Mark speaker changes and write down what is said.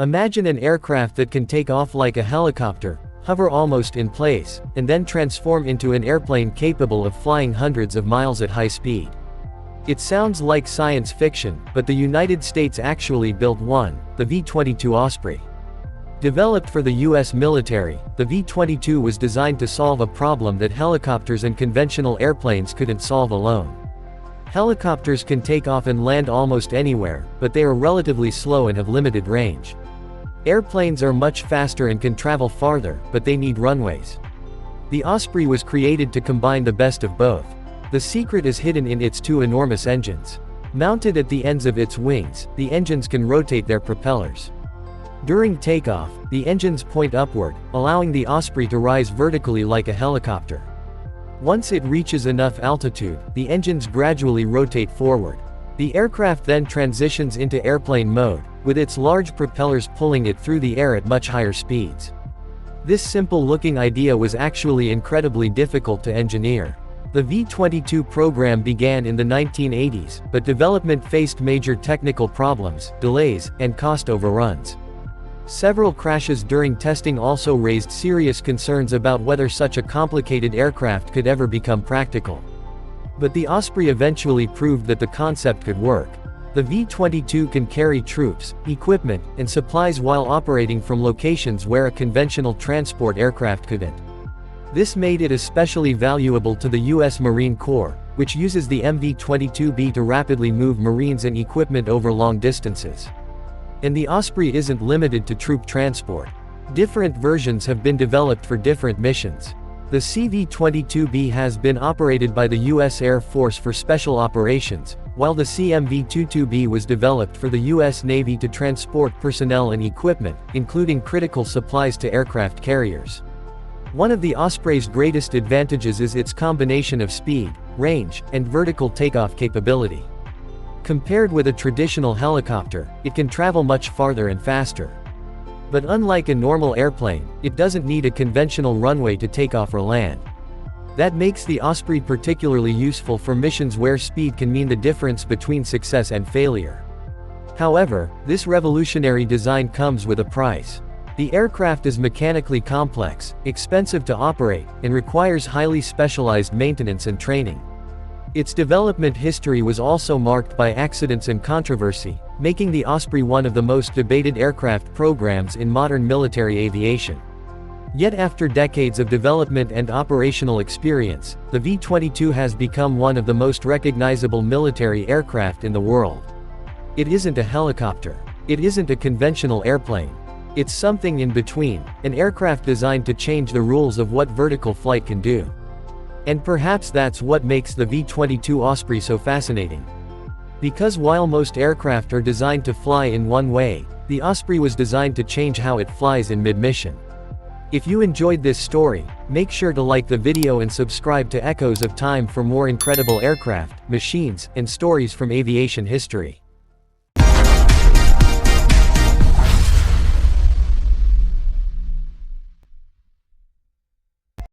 Speaker 1: Imagine an aircraft that can take off like a helicopter, hover almost in place, and then transform into an airplane capable of flying hundreds of miles at high speed. It sounds like science fiction, but the United States actually built one, the V-22 Osprey. Developed for the U.S. military, the V-22 was designed to solve a problem that helicopters and conventional airplanes couldn't solve alone. Helicopters can take off and land almost anywhere, but they are relatively slow and have limited range. Airplanes are much faster and can travel farther, but they need runways. The Osprey was created to combine the best of both. The secret is hidden in its two enormous engines. Mounted at the ends of its wings, the engines can rotate their propellers. During takeoff, the engines point upward, allowing the Osprey to rise vertically like a helicopter. Once it reaches enough altitude, the engines gradually rotate forward. The aircraft then transitions into airplane mode, with its large propellers pulling it through the air at much higher speeds. This simple-looking idea was actually incredibly difficult to engineer. The V-22 program began in the 1980s, but development faced major technical problems, delays, and cost overruns. Several crashes during testing also raised serious concerns about whether such a complicated aircraft could ever become practical. But the Osprey eventually proved that the concept could work. The V-22 can carry troops, equipment, and supplies while operating from locations where a conventional transport aircraft couldn't. This made it especially valuable to the U.S. Marine Corps, which uses the MV-22B to rapidly move Marines and equipment over long distances. And the Osprey isn't limited to troop transport. Different versions have been developed for different missions. The CV-22B has been operated by the U.S. Air Force for special operations, while the CMV-22B was developed for the U.S. Navy to transport personnel and equipment, including critical supplies to aircraft carriers. One of the Osprey's greatest advantages is its combination of speed, range, and vertical takeoff capability. Compared with a traditional helicopter, it can travel much farther and faster. But unlike a normal airplane, it doesn't need a conventional runway to take off or land. That makes the Osprey particularly useful for missions where speed can mean the difference between success and failure. However, this revolutionary design comes with a price. The aircraft is mechanically complex, expensive to operate, and requires highly specialized maintenance and training. Its development history was also marked by accidents and controversy, making the Osprey one of the most debated aircraft programs in modern military aviation. Yet after decades of development and operational experience, the V-22 has become one of the most recognizable military aircraft in the world. It isn't a helicopter. It isn't a conventional airplane. It's something in between, an aircraft designed to change the rules of what vertical flight can do. And perhaps that's what makes the V-22 Osprey so fascinating. Because while most aircraft are designed to fly in one way, the Osprey was designed to change how it flies in mid-mission. If you enjoyed this story, make sure to like the video and subscribe to Echoes of Time for more incredible aircraft, machines, and stories from aviation history.